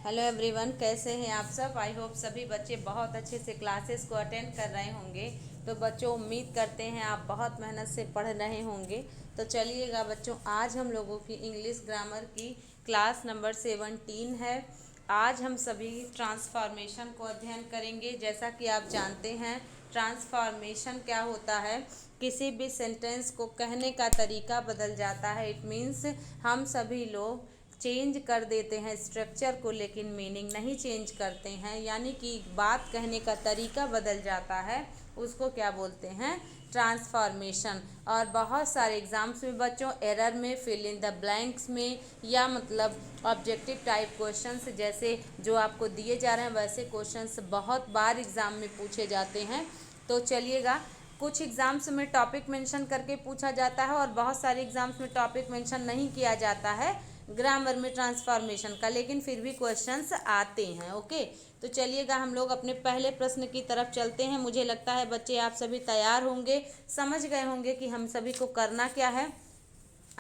Hello everyone, कैसे हैं आप सब। आई होप सभी बच्चे बहुत अच्छे से क्लासेस को अटेंड कर रहे होंगे। तो बच्चों, उम्मीद करते हैं आप बहुत मेहनत से पढ़ रहे होंगे। तो चलिएगा बच्चों, आज हम लोगों की इंग्लिश ग्रामर की क्लास नंबर 17 है। आज हम सभी ट्रांसफॉर्मेशन को अध्ययन करेंगे। जैसा कि आप जानते हैं, ट्रांसफॉर्मेशन क्या होता है। किसी भी सेंटेंस को कहने का तरीका बदल जाता है। इट मीन्स हम सभी लोग चेंज कर देते हैं स्ट्रक्चर को, लेकिन मीनिंग नहीं चेंज करते हैं। यानी कि बात कहने का तरीका बदल जाता है, उसको क्या बोलते हैं, ट्रांसफॉर्मेशन। और बहुत सारे एग्जाम्स में बच्चों एरर में, फिल इन द ब्लैंक्स में, या मतलब ऑब्जेक्टिव टाइप क्वेश्चंस जैसे जो आपको दिए जा रहे हैं वैसे क्वेश्चंस बहुत बार एग्ज़ाम में पूछे जाते हैं। तो चलिएगा, कुछ एग्ज़ाम्स में टॉपिक मेंशन करके पूछा जाता है और बहुत सारे एग्ज़ाम्स में टॉपिक मेंशन नहीं किया जाता है ग्रामर में ट्रांसफॉर्मेशन का, लेकिन फिर भी क्वेश्चंस आते हैं। ओके, तो चलिएगा हम लोग अपने पहले प्रश्न की तरफ चलते हैं। मुझे लगता है बच्चे आप सभी तैयार होंगे, समझ गए होंगे कि हम सभी को करना क्या है।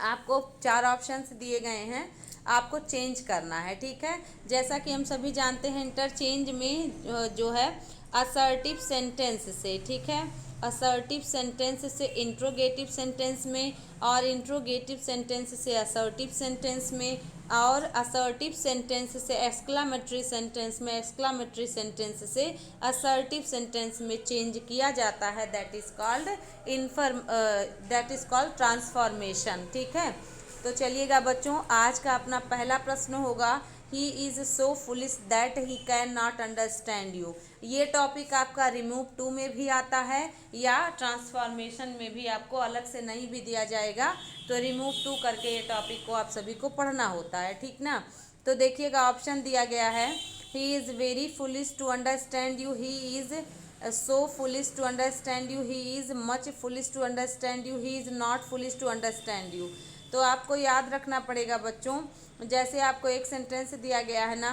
आपको 4 ऑप्शंस दिए गए हैं, आपको चेंज करना है। ठीक है, जैसा कि हम सभी जानते हैं इंटरचेंज में जो है असर्टिव सेंटेंस से, ठीक है, असर्टिव सेंटेंस से इंट्रोगेटिव सेंटेंस में, और इंट्रोगेटिव सेंटेंस से असर्टिव सेंटेंस में, और असर्टिव सेंटेंस से एक्सक्लामेटरी सेंटेंस में, एक्सक्लामेटरी सेंटेंस से असर्टिव सेंटेंस में चेंज किया जाता है। That is called transformation. ठीक है, तो चलिएगा बच्चों, आज का अपना पहला प्रश्न होगा, he is so foolish that he can not understand you. ये टॉपिक आपका रिमूव 2 में भी आता है या ट्रांसफॉर्मेशन में भी, आपको अलग से नहीं भी दिया जाएगा। तो रिमूव 2 करके ये टॉपिक को आप सभी को पढ़ना होता है, ठीक ना। तो देखिएगा, ऑप्शन दिया गया है, he is very foolish to understand you, he is so foolish to understand you, he is much foolish to understand you, he is not foolish to understand you. तो आपको याद रखना पड़ेगा बच्चों, जैसे आपको एक सेंटेंस दिया गया है ना,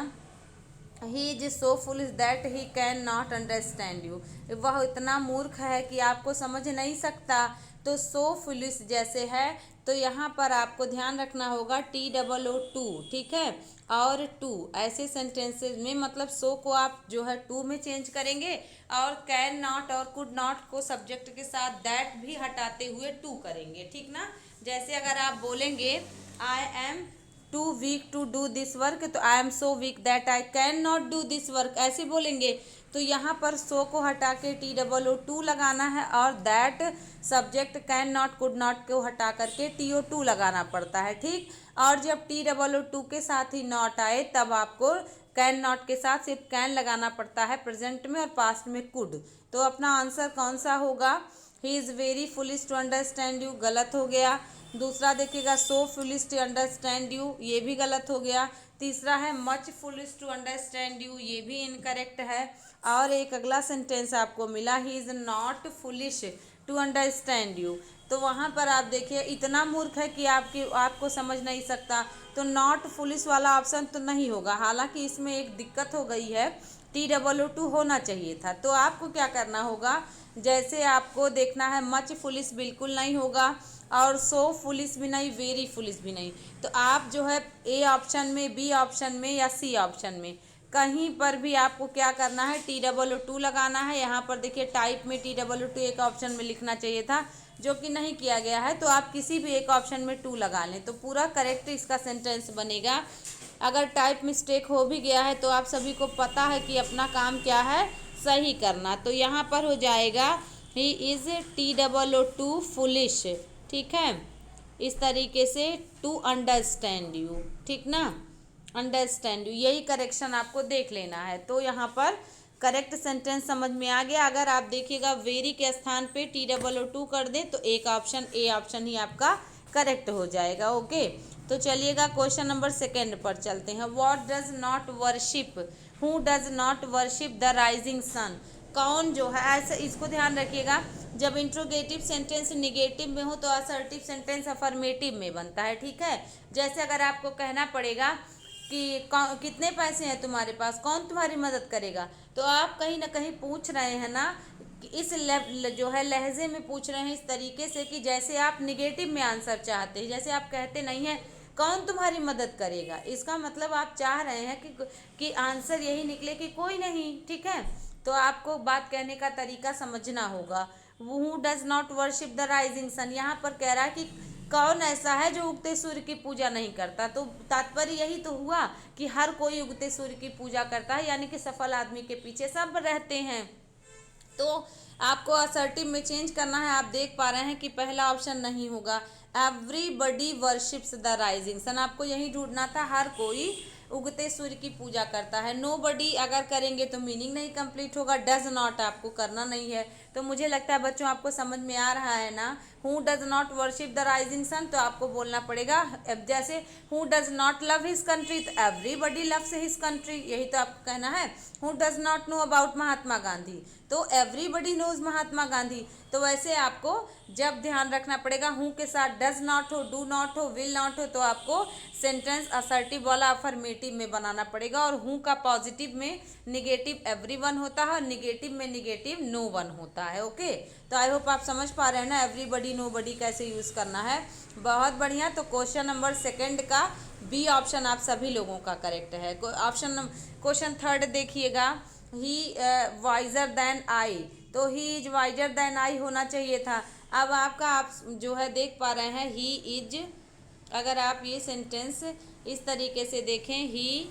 he is so foolish that he can not understand you, वह इतना मूर्ख है कि आपको समझ नहीं सकता। तो सो फुलिश जैसे है, तो यहाँ पर आपको ध्यान रखना होगा TOO, ठीक है, और टू ऐसे सेंटेंसेस में, मतलब सो को आप जो है टू में चेंज करेंगे, और कैन नॉट और कुड नॉट को सब्जेक्ट के साथ दैट भी हटाते हुए टू करेंगे, ठीक ना। जैसे अगर आप बोलेंगे I am too weak to do this work, तो I am so weak that I can not do this work, ऐसे बोलेंगे। तो यहाँ पर सो को हटा के TOO लगाना है, और that subject can not could not को हटा करके TO2 लगाना पड़ता है, ठीक। और जब TOO के साथ ही नॉट आए, तब आपको कैन नॉट के साथ सिर्फ कैन लगाना पड़ता है प्रेजेंट में, और पास्ट में कुड। तो अपना आंसर कौन सा होगा, he is very foolish to understand you, गलत हो गया। दूसरा देखिएगा, so foolish to understand you, ये भी गलत हो गया। तीसरा है much foolish to understand you, ये भी इनकरेक्ट है। और एक अगला सेंटेंस आपको मिला, he is not foolish to understand you. तो वहाँ पर आप देखिए, इतना मूर्ख है कि आपको समझ नहीं सकता, तो नॉट फुलिश वाला ऑप्शन तो नहीं होगा। हालांकि इसमें एक दिक्कत हो गई है, TOO होना चाहिए था। तो आपको क्या करना होगा, जैसे आपको देखना है, मच फुलिश बिल्कुल नहीं होगा, और सो फुलिश भी नहीं, वेरी फुलिश भी नहीं। तो आप जो है ए ऑप्शन में, बी ऑप्शन में, या सी ऑप्शन में कहीं पर भी आपको क्या करना है, TOO लगाना है। यहाँ पर देखिए टाइप में TOO एक ऑप्शन में लिखना चाहिए था, जो कि नहीं किया गया है। तो आप किसी भी एक ऑप्शन में 2 लगा लें तो पूरा करेक्ट इसका सेंटेंस बनेगा। अगर टाइप मिस्टेक हो भी गया है, तो आप सभी को पता है कि अपना काम क्या है, सही करना। तो यहाँ पर हो जाएगा, ही इज़ TOO फुलिश, ठीक है, इस तरीके से टू अंडरस्टैंड यू, ठीक ना, अंडरस्टैंड यू, यही करेक्शन आपको देख लेना है। तो यहाँ पर करेक्ट सेंटेंस समझ में आ गया। अगर आप देखिएगा वेरी के स्थान पे TOO कर दें, तो एक ऑप्शन ए ऑप्शन ही आपका करेक्ट हो जाएगा। ओके, तो चलिएगा क्वेश्चन नंबर 2 पर चलते हैं। What does not worship, who does not worship the rising sun, कौन जो है, ऐसे इसको ध्यान रखिएगा। जब इंट्रोगेटिव सेंटेंस निगेटिव में हो, तो असर्टिव सेंटेंस अफर्मेटिव में बनता है, ठीक है। जैसे अगर आपको कहना पड़ेगा कि कितने पैसे हैं तुम्हारे पास, कौन तुम्हारी मदद करेगा, तो आप कहीं ना कहीं पूछ रहे हैं ना, कि इस जो है लहजे में पूछ रहे हैं, इस तरीके से कि जैसे आप निगेटिव में आंसर चाहते हैं। जैसे आप कहते नहीं हैं कौन तुम्हारी मदद करेगा। इसका मतलब आप चाह रहे हैं कि आंसर यही निकले कि कोई नहीं, ठीक है। तो आपको बात कहने का तरीका समझना होगा। Who does not worship the rising sun, यहाँ पर कह रहा है कि कौन ऐसा है जो उगते सूर्य की पूजा नहीं करता। तो तात्पर्य यही तो हुआ कि हर कोई उगते सूर्य की पूजा करता है, यानी कि सफल आदमी के पीछे सब रहते हैं। तो आपको असर्टिव में चेंज करना है। आप देख पा रहे हैं कि पहला ऑप्शन नहीं होगा, everybody worships the rising sun, आपको यही ढूंढना था, हर कोई उगते सूर्य की पूजा करता है। नो बडी अगर करेंगे तो मीनिंग नहीं कंप्लीट होगा। डज नॉट आपको करना नहीं है। तो मुझे लगता है बच्चों आपको समझ में आ रहा है ना। Who does not worship the rising sun, तो आपको बोलना पड़ेगा जैसे who does not love his country, तो एवरीबडी लव्स हिज कंट्री, यही तो आपको कहना है। Who does not know about Mahatma Gandhi, तो एवरीबडी नोज महात्मा गांधी। तो वैसे आपको जब ध्यान रखना पड़ेगा हु के साथ डज नॉट हो, डू नॉट हो, विल नॉट हो, तो आपको सेंटेंस असर्टिव वाला अफर्मेटिव में बनाना पड़ेगा। और हु का पॉजिटिव में निगेटिव एवरीवन होता है और निगेटिव में निगेटिव नो वन होता है। ओके, तो आई होप आप समझ पा रहे हैं ना एवरीबडी नोबडी कैसे यूज़ करना है। बहुत बढ़िया। तो क्वेश्चन नंबर सेकंड का बी ऑप्शन आप सभी लोगों का करेक्ट है। क्वेश्चन थर्ड देखिएगा, ही वाइजर देन आई, तो he is wiser than I होना चाहिए था। अब आपका आप जो है देख पा रहे हैं ही इज, अगर आप ये सेंटेंस इस तरीके से देखें, he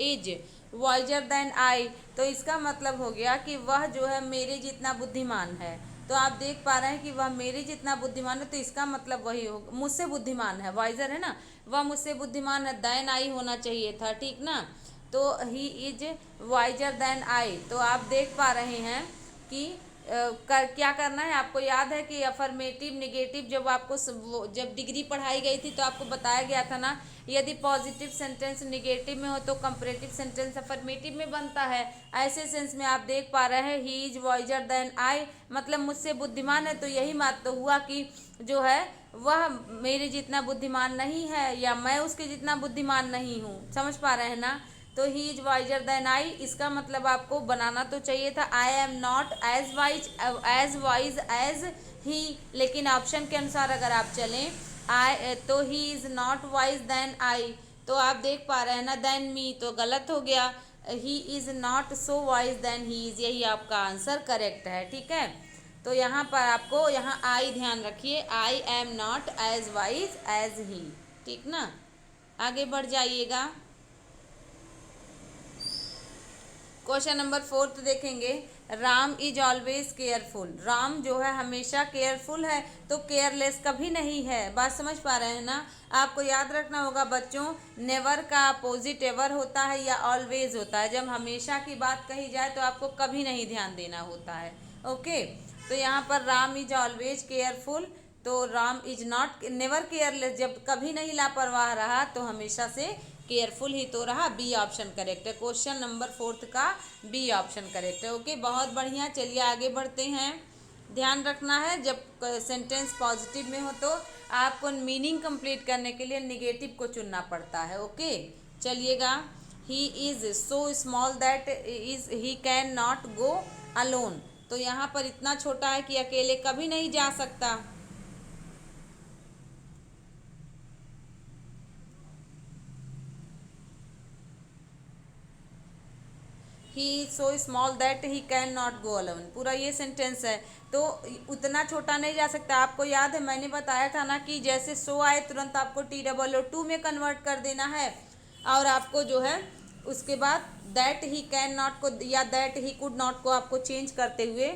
is wiser than I, तो इसका मतलब हो गया कि वह जो है मेरे जितना बुद्धिमान है। तो आप देख पा रहे हैं कि वह मेरे जितना बुद्धिमान है, तो इसका मतलब वही हो, मुझसे बुद्धिमान है, वाइजर है ना, वह मुझसे बुद्धिमान है, देन आई होना चाहिए था, ठीक ना। तो he is wiser than I. तो आप देख पा रहे हैं कि क्या करना है। आपको याद है कि अफर्मेटिव निगेटिव जब आपको जब डिग्री पढ़ाई गई थी तो आपको बताया गया था ना, यदि पॉजिटिव सेंटेंस निगेटिव में हो तो कंपैरेटिव सेंटेंस अफर्मेटिव में बनता है। ऐसे सेंस में आप देख पा रहे हैं he is wiser than I, मतलब मुझसे बुद्धिमान है। तो यही बात तो हुआ कि जो है वह मेरे जितना बुद्धिमान नहीं है या मैं उसके जितना बुद्धिमान नहीं हूँ। समझ पा रहे हैं ना। तो he is wiser than I, इसका मतलब आपको बनाना तो चाहिए था I am not as wise as he, लेकिन ऑप्शन के अनुसार अगर आप चलें आई, तो he is not wise than I, तो आप देख पा रहे हैं ना देन मी, तो गलत हो गया। He is not so wise than he is, यही आपका आंसर करेक्ट है, ठीक है। तो यहाँ पर आपको यहाँ आई ध्यान रखिए, I am not as wise as he, ठीक ना। आगे बढ़ जाइएगा। क्वेश्चन नंबर फोर्थ देखेंगे, Ram is always careful, Ram जो है हमेशा केयरफुल है, तो केयरलेस कभी नहीं है। बात समझ पा रहे हैं ना। आपको याद रखना होगा बच्चों, नेवर का अपोजिट एवर होता है या ऑलवेज होता है। जब हमेशा की बात कही जाए तो आपको कभी नहीं ध्यान देना होता है। ओके, तो यहाँ पर राम इज ऑलवेज केयरफुल, तो Ram is not never careless, जब कभी नहीं लापरवाह रहा तो हमेशा से केयरफुल ही तो रहा। बी ऑप्शन करेक्ट है। क्वेश्चन नंबर फोर्थ का बी ऑप्शन करेक्ट है। ओके, बहुत बढ़िया। चलिए आगे बढ़ते हैं। ध्यान रखना है जब सेंटेंस पॉजिटिव में हो तो आपको मीनिंग कंप्लीट करने के लिए निगेटिव को चुनना पड़ता है। ओके, चलिएगा। He is so small that is he can not go alone, तो यहाँ पर इतना छोटा है कि अकेले कभी नहीं जा सकता। He is so small that he can not go alone, पूरा ये सेंटेंस है। तो उतना छोटा नहीं जा सकता। आपको याद है मैंने बताया था ना कि जैसे सो आए तुरंत आपको TOO में कन्वर्ट कर देना है, और आपको जो है उसके बाद दैट ही कैन नॉट को या दैट ही कुड नॉट को आपको चेंज करते हुए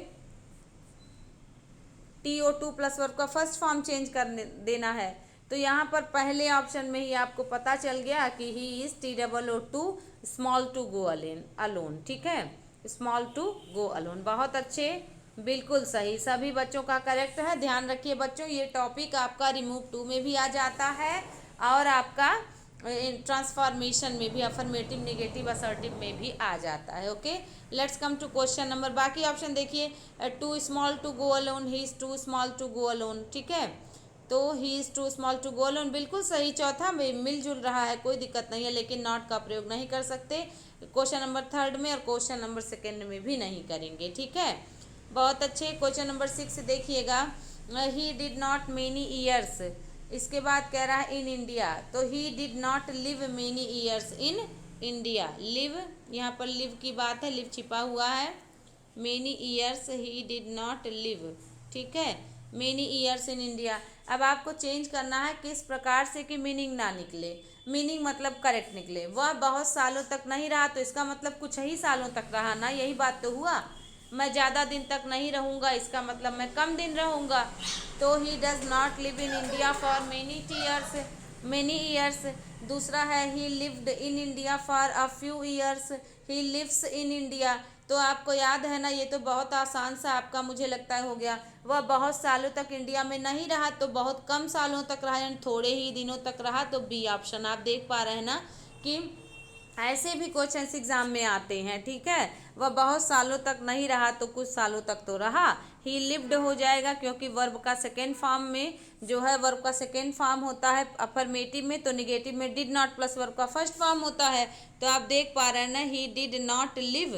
TO2 प्लस वर्ब का फर्स्ट फॉर्म चेंज कर देना है। तो यहाँ पर पहले ऑप्शन में ही आपको पता चल गया कि he is TOO small to go alone, ठीक है, स्मॉल टू गो अलोन। बहुत अच्छे, बिल्कुल सही, सभी बच्चों का करेक्ट है। ध्यान रखिए बच्चों, ये टॉपिक आपका रिमूव 2 में भी आ जाता है और आपका ट्रांसफॉर्मेशन में भी, अफर्मेटिव निगेटिव असर्टिव में भी आ जाता है। Okay, let's come to question number. बाकी ऑप्शन देखिए, too small to go alone, he is too small to go alone, ठीक है। तो he is too small to go alone बिल्कुल सही। चौथा में मिलजुल रहा है, कोई दिक्कत नहीं है, लेकिन नॉट का प्रयोग नहीं कर सकते क्वेश्चन नंबर थर्ड में, और क्वेश्चन नंबर सेकेंड में भी नहीं करेंगे, ठीक है। बहुत अच्छे। क्वेश्चन नंबर 6 देखिएगा, he did not many years, इसके बाद कह रहा है इन इंडिया, तो he did not live many years in India. Live, यहाँ पर लिव की बात है, लिव छिपा हुआ है। Many years he did not live, ठीक है, मेनी ईयर्स इन इंडिया। अब आपको चेंज करना है किस प्रकार से कि मीनिंग ना निकले, मीनिंग मतलब करेक्ट निकले। वह बहुत सालों तक नहीं रहा, तो इसका मतलब कुछ ही सालों तक रहा ना, यही बात तो हुआ। मैं ज़्यादा दिन तक नहीं रहूँगा, इसका मतलब मैं कम दिन रहूँगा। तो he does not live in India for many years. दूसरा है he lived in India for a few years, he lives in India. तो आपको याद है ना, ये तो बहुत आसान सा आपका मुझे लगता है हो गया। वह बहुत सालों तक इंडिया में नहीं रहा, तो बहुत कम सालों तक रहा, यानी थोड़े ही दिनों तक रहा, तो बी ऑप्शन आप देख पा रहे हैं ना कि ऐसे भी क्वेश्चंस एग्जाम में आते हैं, ठीक है। वह बहुत सालों तक नहीं रहा, तो कुछ सालों तक तो रहा। ही लिव्ड हो जाएगा, क्योंकि वर्ब का सेकेंड फॉर्म में जो है, वर्ब का सेकेंड फॉर्म होता है अफर्मेटिव में, तो निगेटिव में डिड नॉट प्लस वर्ब का फर्स्ट फॉर्म होता है। तो आप देख पा रहे हैं ना, he did not live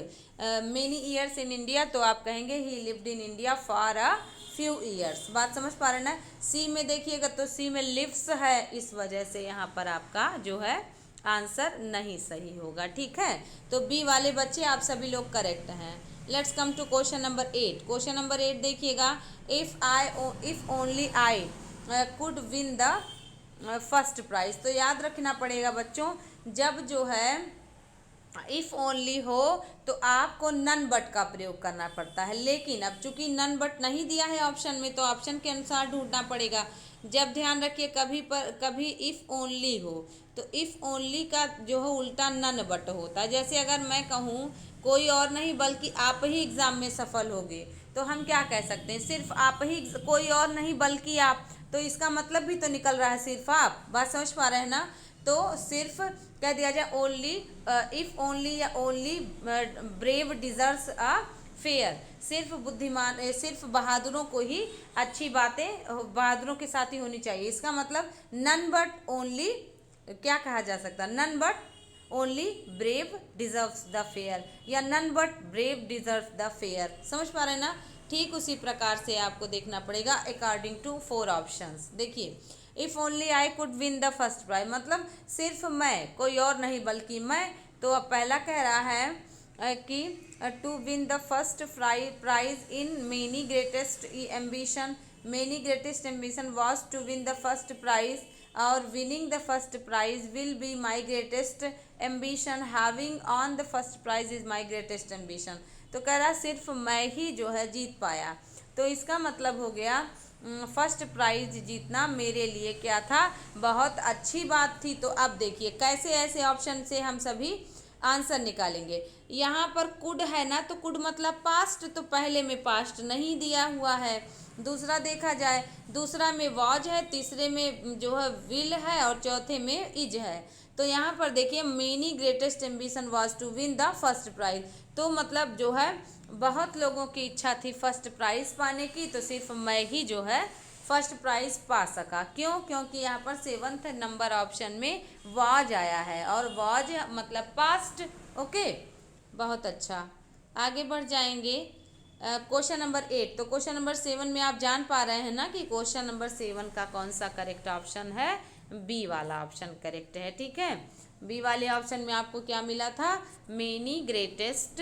many years in India, तो आप कहेंगे ही lived in India for a few years. बात समझ पा रहे हैं ना। सी में देखिएगा, तो सी में लिव्स है, इस वजह से यहाँ पर आपका जो है आंसर नहीं सही होगा, ठीक है। तो बी वाले बच्चे आप सभी लोग करेक्ट हैं। Let's come to question number 8। Question number 8 देखिएगा, if only I could win the first prize. तो याद रखना पड़ेगा बच्चों, जब जो है इफ़ ओनली हो तो आपको नन बट का प्रयोग करना पड़ता है, लेकिन अब चूंकि नन बट नहीं दिया है ऑप्शन में, तो ऑप्शन के अनुसार ढूंढना पड़ेगा। जब ध्यान रखिए, कभी इफ़ ओनली हो, तो इफ़ ओनली का जो है उल्टा नन बट होता है। जैसे अगर मैं कहूँ कोई और नहीं बल्कि आप ही एग्ज़ाम में सफल होगे, तो हम क्या कह सकते हैं, सिर्फ आप ही, कोई और नहीं बल्कि आप। तो इसका मतलब भी तो निकल रहा है सिर्फ आप। बात समझ पा रहे हैं ना। तो सिर्फ कह दिया जाए ओनली, इफ ओनली या only brave deserves a fair. सिर्फ बुद्धिमान, सिर्फ बहादुरों को ही अच्छी बातें बहादुरों के साथ ही होनी चाहिए। इसका मतलब नन बट ओनली क्या कहा जा सकता है, none but only brave deserves the fair, या none but brave deserve the fair. समझ पा रहे हैं ना। ठीक उसी प्रकार से आपको देखना पड़ेगा अकॉर्डिंग टू 4 ऑप्शंस। देखिए, if only I could win the first prize, मतलब सिर्फ मैं, कोई और नहीं बल्कि मैं। तो अब पहला कह रहा है कि to win the first prize in many greatest ambition, many greatest ambition was to win the first prize, और winning the first prize will be my greatest ambition, having on the first prize is my greatest ambition. तो कह रहा सिर्फ मैं ही जो है जीत पाया, तो इसका मतलब हो गया फर्स्ट प्राइज जीतना मेरे लिए क्या था, बहुत अच्छी बात थी। तो अब देखिए कैसे ऐसे ऑप्शन से हम सभी आंसर निकालेंगे। यहाँ पर कुड है ना, तो कुड मतलब पास्ट, तो पहले में पास्ट नहीं दिया हुआ है। दूसरा देखा जाए, दूसरा में वॉज है, तीसरे में जो है विल है, और चौथे में इज है। तो यहाँ पर देखिए many greatest ambition was to win the first prize, तो मतलब जो है बहुत लोगों की इच्छा थी फर्स्ट प्राइज पाने की, तो सिर्फ मैं ही जो है फर्स्ट प्राइज पा सका। क्यों? क्योंकि यहाँ पर 7th नंबर ऑप्शन में वॉज आया है, और वॉज मतलब पास्ट। ओके, बहुत अच्छा। आगे बढ़ जाएंगे क्वेश्चन नंबर 8। तो क्वेश्चन नंबर 7 में आप जान पा रहे हैं ना कि क्वेश्चन नंबर 7 का कौन सा करेक्ट ऑप्शन है, बी वाला ऑप्शन करेक्ट है, ठीक है। बी वाले ऑप्शन में आपको क्या मिला था, मेनी ग्रेटेस्ट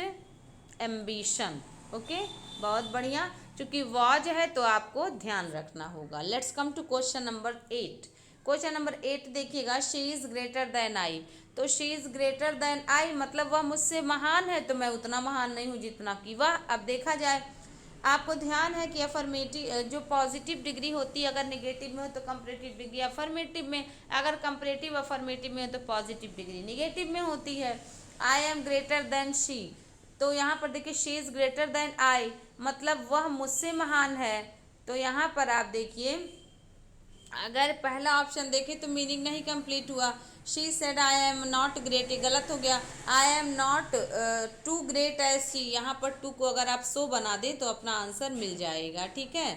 एम्बिशन। ओके, बहुत बढ़िया। चूंकि वॉज है तो आपको ध्यान रखना होगा। Let's come to question number 8। Question number 8 देखिएगा, she is greater than I. तो she is greater than I मतलब वह मुझसे महान है, तो मैं उतना महान नहीं हूँ जितना कि वह। अब देखा जाए, आपको ध्यान है कि अफर्मेटिव जो पॉजिटिव डिग्री होती है, अगर नेगेटिव में हो तो कंपैरेटिव डिग्री अफर्मेटिव में, अगर कंपैरेटिव अफर्मेटिव में हो तो पॉजिटिव डिग्री नेगेटिव में होती है। I am greater than she, तो यहाँ पर देखिए she is greater than I मतलब वह मुझसे महान है। तो यहाँ पर आप देखिए, अगर पहला ऑप्शन देखें तो मीनिंग नहीं कंप्लीट हुआ। She said I am not great, ये गलत हो गया। I am not too great as she, यहाँ पर टू को अगर आप सो बना दें तो अपना आंसर मिल जाएगा, ठीक है।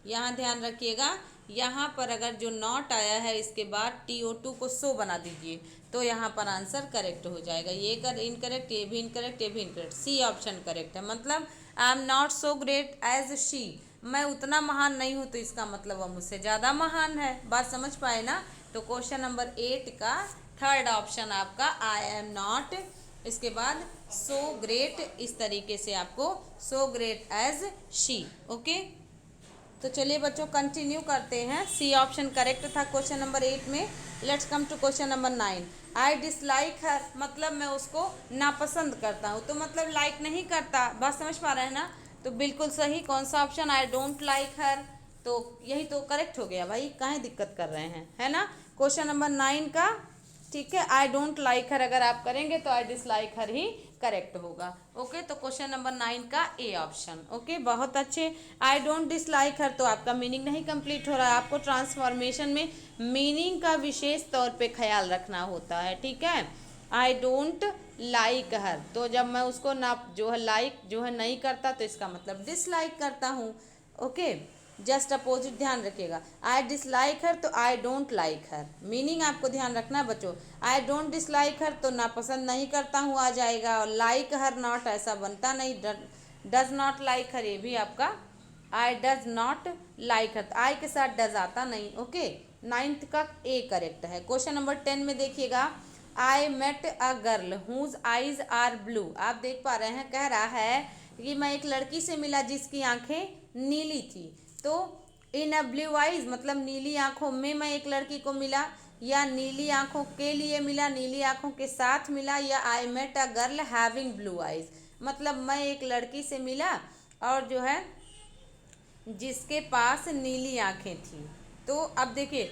यहाँ ध्यान रखिएगा, यहाँ पर अगर जो नॉट आया है इसके बाद TO2 को सो बना दीजिए, तो यहाँ पर आंसर करेक्ट हो जाएगा। ये कर इनकरेक्ट, ये भी इनकरेक्ट, ये भी इनकरेक्ट, सी ऑप्शन करेक्ट है। मतलब I am not so great as she, मैं उतना महान नहीं हूँ तो इसका मतलब वह मुझसे ज़्यादा महान है। बात समझ पाए ना। तो क्वेश्चन नंबर 8 का थर्ड ऑप्शन आपका आई एम नॉट, इसके बाद सो ग्रेट, इस तरीके से आपको so great as she. Okay, तो चलिए बच्चों कंटिन्यू करते हैं। सी ऑप्शन करेक्ट था क्वेश्चन नंबर 8 में। Let's come to question number 9। I dislike her, मतलब मैं उसको नापसंद करता हूँ, तो मतलब लाइक नहीं करता। बात समझ पा रहे हैं ना। तो बिल्कुल सही कौन सा ऑप्शन, आई डोंट लाइक हर, तो यही तो करेक्ट हो गया भाई, काहे दिक्कत कर रहे हैं, है ना। क्वेश्चन नंबर 9 का, ठीक है, आई डोंट लाइक हर अगर आप करेंगे तो आई डिसलाइक हर ही करेक्ट होगा। ओके, तो क्वेश्चन नंबर 9 का ए ऑप्शन। ओके, बहुत अच्छे। आई डोंट डिसलाइक हर, तो आपका मीनिंग नहीं कंप्लीट हो रहा है। आपको ट्रांसफॉर्मेशन में मीनिंग का विशेष तौर पे ख्याल रखना होता है, ठीक है। आई डोंट लाइक हर, तो जब मैं उसको ना जो है लाइक जो है नहीं करता तो इसका मतलब डिसलाइक करता हूँ। ओके, जस्ट अपोजिट ध्यान रखिएगा। आई डिसलाइक हर तो I don't like her, meaning आपको ध्यान रखना है बच्चों। आई डोंट डिसलाइक हर तो नापसंद नहीं करता हूँ आ जाएगा, और लाइक हर नॉट ऐसा बनता नहीं, डज नॉट लाइक हर ये भी आपका I does not like her, I के साथ डज आता नहीं। ओके, 9th का ए करेक्ट है। क्वेश्चन नंबर 10 में देखिएगा, I met a girl whose eyes are blue. आप देख पा रहे हैं, कह रहा है कि मैं एक लड़की से मिला जिसकी आंखें नीली थी। तो इन अ ब्लू आइज मतलब नीली आंखों में मैं एक लड़की को मिला, या नीली आंखों के लिए मिला, नीली आंखों के साथ मिला, या I met a girl having blue eyes मतलब मैं एक लड़की से मिला और जो है जिसके पास नीली आंखें थी। तो अब देखिए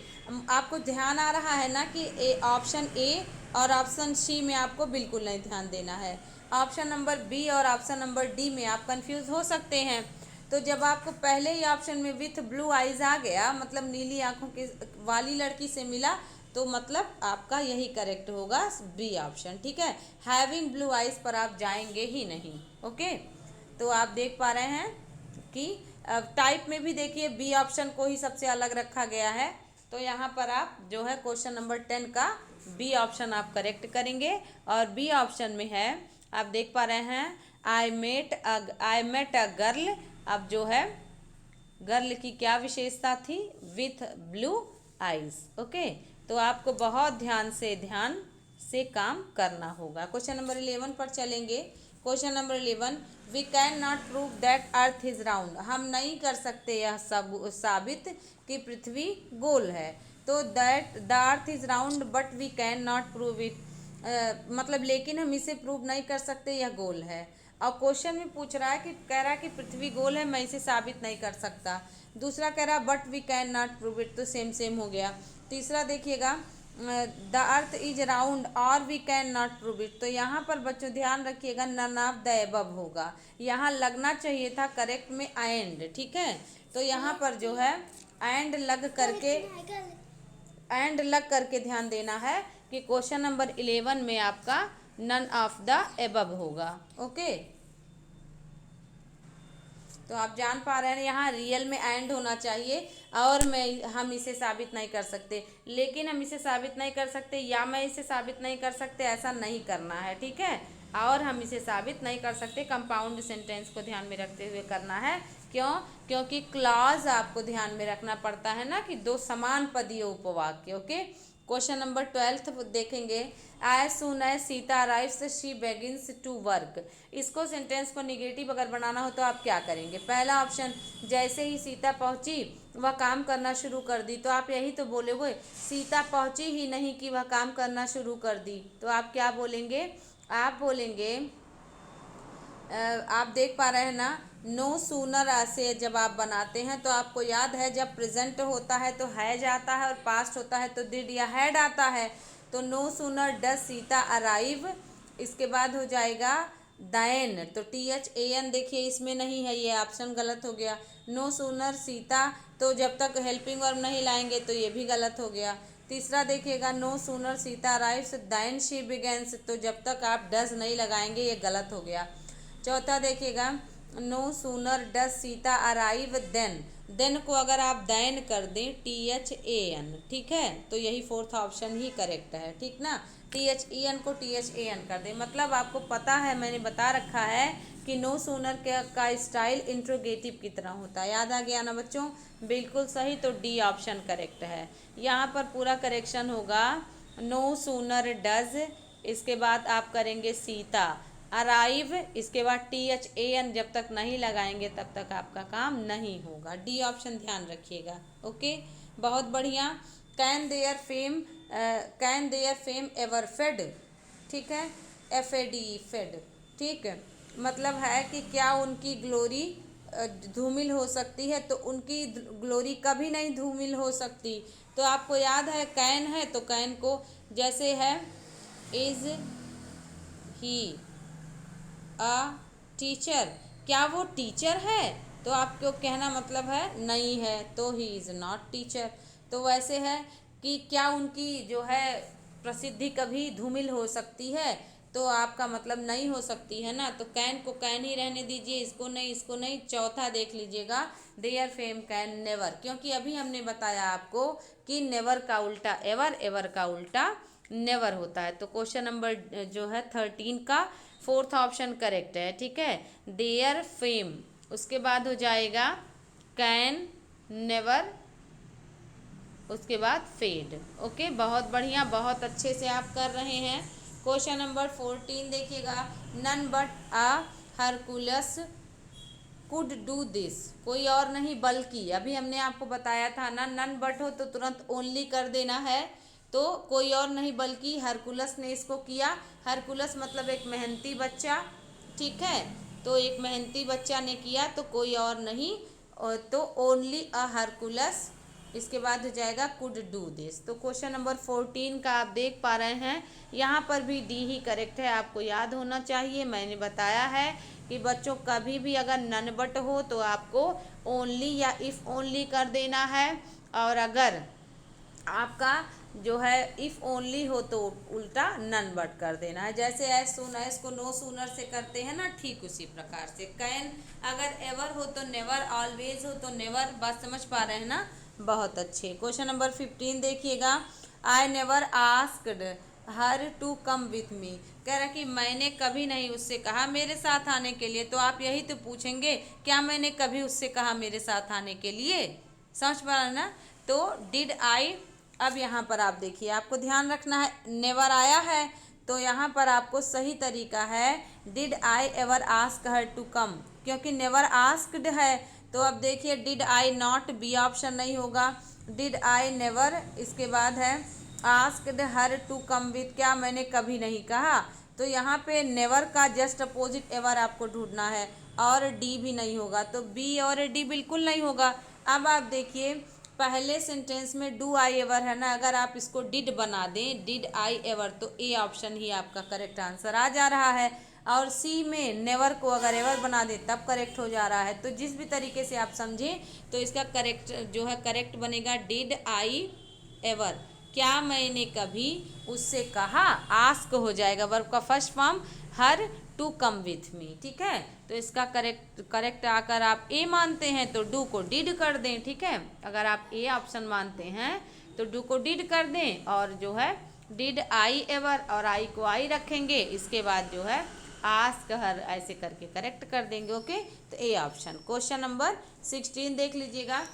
आपको ध्यान आ रहा है ना कि ऑप्शन ए और ऑप्शन सी में आपको बिल्कुल नहीं ध्यान देना है। ऑप्शन नंबर बी और ऑप्शन नंबर डी में आप कंफ्यूज हो सकते हैं। तो जब आपको पहले ही ऑप्शन में विथ ब्लू आइज आ गया, मतलब नीली आंखों के वाली लड़की से मिला, तो मतलब आपका यही करेक्ट होगा बी ऑप्शन, ठीक है। हैविंग ब्लू आइज पर आप जाएंगे ही नहीं। ओके, तो आप देख पा रहे हैं कि टाइप में भी देखिए बी ऑप्शन को ही सबसे अलग रखा गया है। तो यहाँ पर आप जो है क्वेश्चन नंबर 10 का बी ऑप्शन आप करेक्ट करेंगे, और बी ऑप्शन में है, आप देख पा रहे हैं, आई मेट अ गर्ल। अब जो है गर्ल की क्या विशेषता थी, विथ ब्लू आइज। ओके, तो आपको बहुत ध्यान से काम करना होगा। क्वेश्चन नंबर 11 पर चलेंगे। Question number 11, we can not prove that earth is round. हम नहीं कर सकते यह सब साबित कि पृथ्वी गोल है। तो that the earth is round but we can not prove it, मतलब लेकिन हम इसे प्रूव नहीं कर सकते यह गोल है। और क्वेश्चन में पूछ रहा है कि कह रहा है कि पृथ्वी गोल है, मैं इसे साबित नहीं कर सकता। दूसरा कह रहा है but we can not prove it, तो सेम सेम हो गया। तीसरा देखिएगा, द अर्थ इज राउंड और we can not prove it, तो यहाँ पर बच्चों ध्यान रखिएगा नन ऑफ द एबव होगा। यहाँ लगना चाहिए था करेक्ट में एंड, ठीक है। तो यहाँ पर जो है एंड लग करके ध्यान देना है कि क्वेश्चन नंबर 11 में आपका नन ऑफ द एबव होगा। ओके, तो आप जान पा रहे हैं यहाँ रियल में एंड होना चाहिए, और हम इसे साबित नहीं कर सकते, लेकिन हम इसे साबित नहीं कर सकते, या मैं इसे साबित नहीं कर सकते, ऐसा नहीं करना है, ठीक है। और हम इसे साबित नहीं कर सकते, कंपाउंड सेंटेंस को ध्यान में रखते हुए करना है। क्यों? क्योंकि क्लॉज आपको ध्यान में रखना पड़ता है ना, कि दो समान पदीय उपवाक्य। ओके, क्वेश्चन नंबर 12 देखेंगे। As soon as Sita arrives she begins to work. इसको सेंटेंस को निगेटिव अगर बनाना हो तो आप क्या करेंगे? पहला ऑप्शन, जैसे ही सीता पहुंची वह काम करना शुरू कर दी, तो आप यही तो बोले हुए, सीता पहुंची ही नहीं कि वह काम करना शुरू कर दी। तो आप क्या बोलेंगे? आप बोलेंगे, आप देख पा रहे हैं ना, नो सूनर से जब आप बनाते हैं तो आपको याद है जब प्रेजेंट होता है तो हैज आता है, और पास्ट होता है तो डिड या हैड आता है। तो no sooner does Sita arrive, इसके बाद हो जाएगा दैन, तो THAN देखिए इसमें नहीं है, ये ऑप्शन गलत हो गया। नो सूनर सीता, तो जब तक हेल्पिंग वर्ब नहीं लाएंगे तो ये भी गलत हो गया। तीसरा देखिएगा, no sooner Sita arrives than she begins, तो जब तक आप डज नहीं लगाएंगे ये गलत हो गया। चौथा देखिएगा, no sooner does Sita arrive than को अगर आप दैन कर दें THAN, ठीक है, तो यही फोर्थ ऑप्शन ही करेक्ट है, ठीक ना। THEN को THAN कर दें, मतलब आपको पता है, मैंने बता रखा है कि नो सूनर का स्टाइल इंट्रोगेटिव की तरह होता है। याद आ गया ना बच्चों, बिल्कुल सही, तो डी ऑप्शन करेक्ट है। यहाँ पर पूरा करेक्शन होगा नो सूनर डज, इसके बाद आप करेंगे सीता अराइव, इसके बाद THAN जब तक नहीं लगाएंगे तब तक आपका काम नहीं होगा। डी ऑप्शन ध्यान रखिएगा। ओके, बहुत बढ़िया। Can their fame ever fade, ठीक है, FADE फेड, ठीक है, मतलब है कि क्या उनकी ग्लोरी धूमिल हो सकती है, तो उनकी ग्लोरी कभी नहीं धूमिल हो सकती। तो आपको याद है कैन है, तो कैन को जैसे है इज ही अ टीचर, क्या वो टीचर है, तो आपको कहना मतलब है नहीं है, तो ही इज़ नॉट टीचर। तो वैसे है कि क्या उनकी जो है प्रसिद्धि कभी धूमिल हो सकती है, तो आपका मतलब नहीं हो सकती है ना, तो कैन को कैन ही रहने दीजिए, इसको नहीं, इसको नहीं। चौथा देख लीजिएगा, देयर फेम कैन नेवर, क्योंकि अभी हमने बताया आपको कि नेवर का उल्टा एवर, एवर का उल्टा नेवर होता है। तो क्वेश्चन नंबर जो है 13 का फोर्थ ऑप्शन करेक्ट है, ठीक है, देयर फेम, उसके बाद हो जाएगा कैन नेवर, उसके बाद फेड। ओके, बहुत बढ़िया, बहुत अच्छे से आप कर रहे हैं। क्वेश्चन नंबर 14 देखिएगा, none but a Hercules could do this, कोई और नहीं बल्कि, अभी हमने आपको बताया था ना, नन बट हो तो तुरंत ओनली कर देना है, तो कोई और नहीं बल्कि हरकुलस ने इसको किया। हरकुलस मतलब एक मेहनती बच्चा, ठीक है, तो एक मेहनती बच्चा ने किया, तो कोई और नहीं, तो ओनली अ हरकुलस, इसके बाद हो जाएगा कुड डू दिस। तो क्वेश्चन नंबर 14 का आप देख पा रहे हैं, यहाँ पर भी डी ही करेक्ट है, आपको याद होना चाहिए। मैंने बताया है कि बच्चों कभी भी अगर नन बट हो तो आपको ओनली या इफ़ ओनली कर देना है, और अगर आपका जो है इफ़ ओनली हो तो उल्टा नन बट कर देना है। जैसे एज सून एज को नो सूनर से करते हैं ना, ठीक उसी प्रकार से। कैन अगर एवर हो तो नेवर, ऑलवेज हो तो नेवर। बात समझ पा रहे हैं ना, बहुत अच्छे। क्वेश्चन नंबर 15 देखिएगा, I never asked her to come with me, कह रहा कि मैंने कभी नहीं उससे कहा मेरे साथ आने के लिए। तो आप यही तो पूछेंगे, क्या मैंने कभी उससे कहा मेरे साथ आने के लिए, समझ पा रहे हैं ना। तो डिड आई, अब यहाँ पर आप देखिए, आपको ध्यान रखना है, नेवर आया है, तो यहाँ पर आपको सही तरीका है did I ever ask her to come, क्योंकि नेवर आस्क्ड है। तो अब देखिए did I not, B option नहीं होगा, डिड आई नेवर, इसके बाद है asked her to come with, क्या मैंने कभी नहीं कहा। तो यहाँ पे नेवर का जस्ट अपोजिट एवर आपको ढूंढना है, और डी भी नहीं होगा, तो बी और डी बिल्कुल नहीं होगा। अब आप देखिए पहले सेंटेंस में डू आई एवर है ना, अगर आप इसको डिड बना दें, डिड आई एवर, तो ए ऑप्शन ही आपका करेक्ट आंसर आ जा रहा है। और सी में नेवर को अगर एवर बना दे तब करेक्ट हो जा रहा है। तो जिस भी तरीके से आप समझें, तो इसका करेक्ट जो है करेक्ट बनेगा डिड आई एवर, क्या मैंने कभी उससे कहा, आस्क हो जाएगा, वर्ब का first form her to come with me, ठीक है। तो इसका करेक्ट आकर आप ए मानते हैं तो डू को डिड कर दें, ठीक है। अगर आप ए ऑप्शन मानते हैं तो डू को डिड कर दें, और जो है डिड आई एवर, और आई को आई रखेंगे, इसके बाद जो है आस्क हर ऐसे करके करेक्ट कर देंगे। ओके, तो ए ऑप्शन। क्वेश्चन नंबर 16 देख लीजिएगा,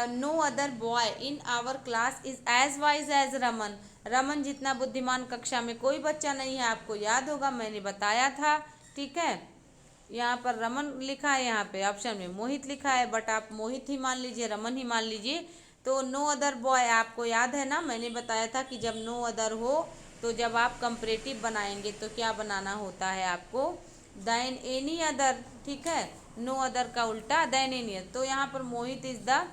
no other boy in our class is as wise as Raman, Raman जितना बुद्धिमान कक्षा में कोई बच्चा नहीं है, आपको याद होगा, मैंने बताया था, ठीक है। यहाँ पर रमन लिखा है, यहाँ पे ऑप्शन में मोहित लिखा है, बट आप मोहित ही मान लीजिए, रमन ही मान लीजिए। तो नो अदर बॉय, आपको याद है ना, मैंने बताया था कि जब नो अदर हो तो जब आप कंपरेटिव बनाएंगे तो क्या बनाना होता है आपको, दैन एनी अदर, ठीक है, नो अदर का उल्टा दैन एनी अदर। तो यहाँ पर मोहित इज द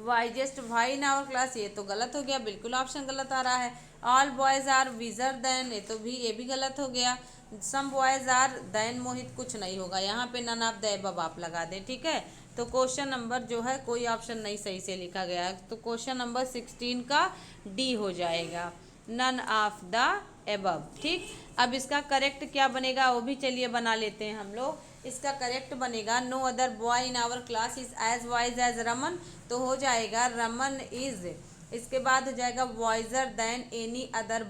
वाइजेस्ट भाई इन आवर क्लास, ये तो गलत हो गया, बिल्कुल ऑप्शन गलत आ रहा है। ऑल बॉयज़ आर विजर देन, ये तो भी ये भी गलत हो गया। सम बॉयज़ आर देन मोहित, कुछ नहीं होगा यहाँ पे, नन ऑफ द एबव आप लगा दें, ठीक है। तो क्वेश्चन नंबर जो है कोई ऑप्शन नहीं सही से लिखा गया है, तो क्वेश्चन नंबर 16 का डी हो जाएगा। None of the above. ठीक, अब इसका करेक्ट क्या बनेगा वो भी चलिए बना लेते हैं हम लोग। इसका करेक्ट बनेगा no other boy in our class is as wise as Raman, तो हो जाएगा रमन इज, इसके बाद हो जाएगा wiser than any other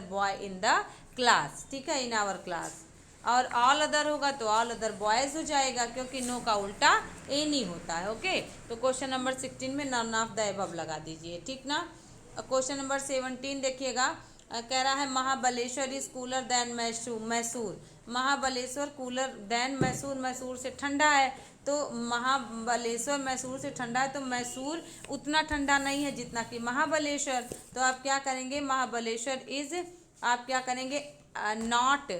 boy in the class. ठीक है, इन आवर क्लास। और ऑल अदर होगा तो ऑल अदर बॉयज हो जाएगा, क्योंकि नो का उल्टा एनी होता है। ओके, तो क्वेश्चन नंबर 16 में नन ऑफ द एबव लगा दीजिए। ठीक ना। क्वेश्चन नंबर 17 देखिएगा, कह रहा है Mahabaleshwar is cooler than Mysore. Mahabaleshwar cooler than Mysore, Mysore से ठंडा है, तो महाबलेश्वर मैसूर से ठंडा है, तो मैसूर उतना ठंडा नहीं है जितना कि महाबलेश्वर। तो आप क्या करेंगे, महाबलेश्वर इज, आप क्या करेंगे, not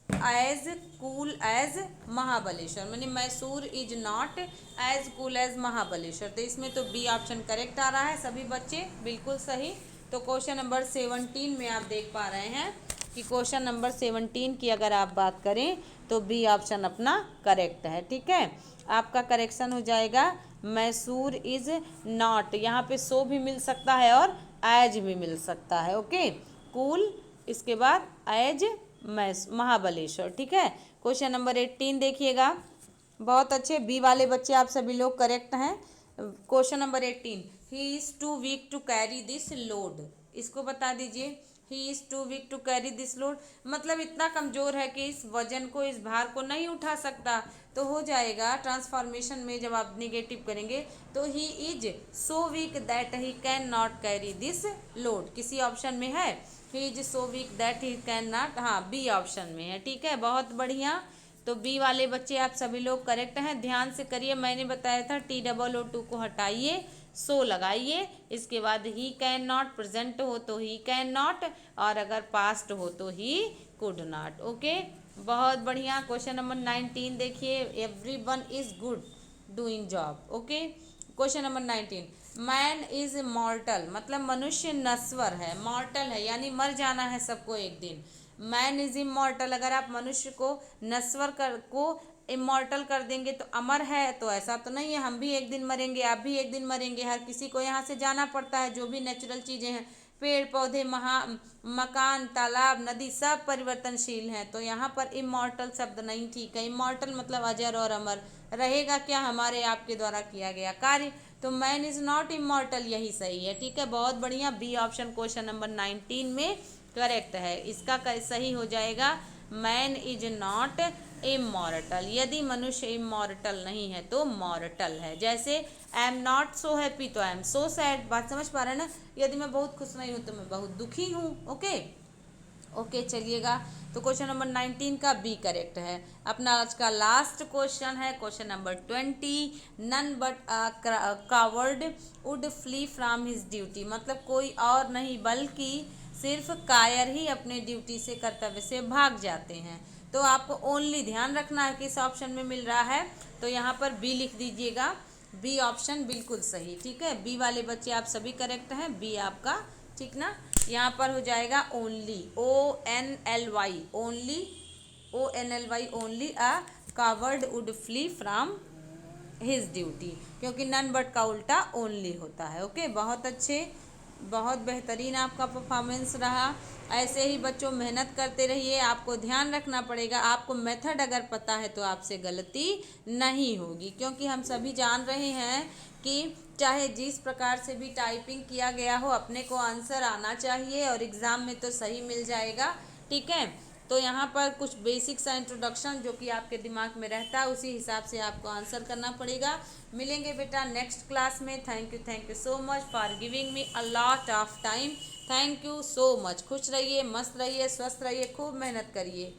as cool as Mahabaleshwar, मानी Mysore is not as cool as Mahabaleshwar. तो इसमें तो बी ऑप्शन करेक्ट आ रहा है सभी बच्चे, बिल्कुल सही। तो क्वेश्चन नंबर 17 में आप देख पा रहे हैं कि क्वेश्चन नंबर 17 की अगर आप बात करें तो बी ऑप्शन अपना करेक्ट है। ठीक है, आपका करेक्शन हो जाएगा मैसूर इज नॉट, यहाँ पे सो भी मिल सकता है और एज भी मिल सकता है। ओके, कूल, इसके बाद एज महाबलेश्वर। ठीक है, क्वेश्चन नंबर 18 देखिएगा, बहुत अच्छे बी वाले बच्चे आप सभी लोग करेक्ट हैं। Question number 18, he is too weak to carry this load, इसको बता दीजिए। He is too weak to carry this load मतलब इतना कमज़ोर है कि इस वजन को, इस भार को नहीं उठा सकता। तो हो जाएगा ट्रांसफॉर्मेशन में जब आप निगेटिव करेंगे तो he is so weak that he can not carry this load, किसी ऑप्शन में है he is so weak that he can not, हाँ बी ऑप्शन में है। ठीक है, बहुत बढ़िया। तो बी वाले बच्चे आप सभी लोग करेक्ट हैं। ध्यान से करिए, मैंने बताया था TOO को हटाइए, सो लगाइए, इसके बाद ही कैन नॉट, प्रेजेंट हो तो ही कैन नॉट, और अगर पास्ट हो तो ही कुड नॉट। ओके, बहुत बढ़िया। क्वेश्चन नंबर 19 देखिए, everyone is good doing job. Okay, question number 19, man is मॉर्टल मतलब मनुष्य नश्वर है, मॉर्टल है यानी मर जाना है सबको एक दिन। मैन इज इमॉर्टल, अगर आप मनुष्य को नश्वर को इमॉर्टल कर देंगे तो अमर है, तो ऐसा तो नहीं है, हम भी एक दिन मरेंगे, आप भी एक दिन मरेंगे, हर किसी को यहाँ से जाना पड़ता है। जो भी नेचुरल चीज़ें हैं, पेड़ पौधे, मकान, तालाब, नदी, सब परिवर्तनशील हैं। तो यहाँ पर इमॉर्टल शब्द नहीं ठीक है। इमॉर्टल मतलब अजर और अमर, रहेगा क्या हमारे आपके द्वारा किया गया कार्य। तो मैन इज नॉट इमॉर्टल, यही सही है। ठीक है, बहुत बढ़िया, बी ऑप्शन क्वेश्चन नंबर 19 में करेक्ट है। इसका सही हो जाएगा मैन इज नॉट इमॉर्टल, यदि मनुष्य इमॉर्टल नहीं है तो मॉर्टल है। जैसे आई एम नॉट सो हैप्पी तो आई एम सो सैड, बात समझ पा रहे हैं ना। यदि मैं बहुत खुश नहीं हूँ तो मैं बहुत दुखी हूँ। ओके ओके, चलिएगा। तो क्वेश्चन नंबर 19 का बी करेक्ट है। अपना आज का लास्ट क्वेश्चन है question number 20, none but coward would flee from his duty मतलब कोई और नहीं बल्कि सिर्फ कायर ही अपने ड्यूटी से, कर्तव्य से भाग जाते हैं। तो आपको ओनली ध्यान रखना है किस ऑप्शन में मिल रहा है, तो यहाँ पर बी लिख दीजिएगा। बी ऑप्शन बिल्कुल सही। ठीक है, बी वाले बच्चे आप सभी करेक्ट हैं, बी आपका ठीक ना। यहाँ पर हो जाएगा only, ONLY only, ONLY only a coward would flee from his duty, क्योंकि नन बट का उल्टा ओनली होता है। ओके, बहुत अच्छे, बहुत बेहतरीन आपका परफॉर्मेंस रहा। ऐसे ही बच्चों मेहनत करते रहिए। आपको ध्यान रखना पड़ेगा, आपको मेथड अगर पता है तो आपसे गलती नहीं होगी, क्योंकि हम सभी जान रहे हैं कि चाहे जिस प्रकार से भी टाइपिंग किया गया हो, अपने को आंसर आना चाहिए और एग्ज़ाम में तो सही मिल जाएगा। ठीक है, तो यहाँ पर कुछ बेसिक सा इंट्रोडक्शन जो कि आपके दिमाग में रहता है, उसी हिसाब से आपको आंसर करना पड़ेगा। मिलेंगे बेटा नेक्स्ट क्लास में। Thank you so much for giving me a lot of time. Thank you so much. खुश रहिए, मस्त रहिए, स्वस्थ रहिए, खूब मेहनत करिए।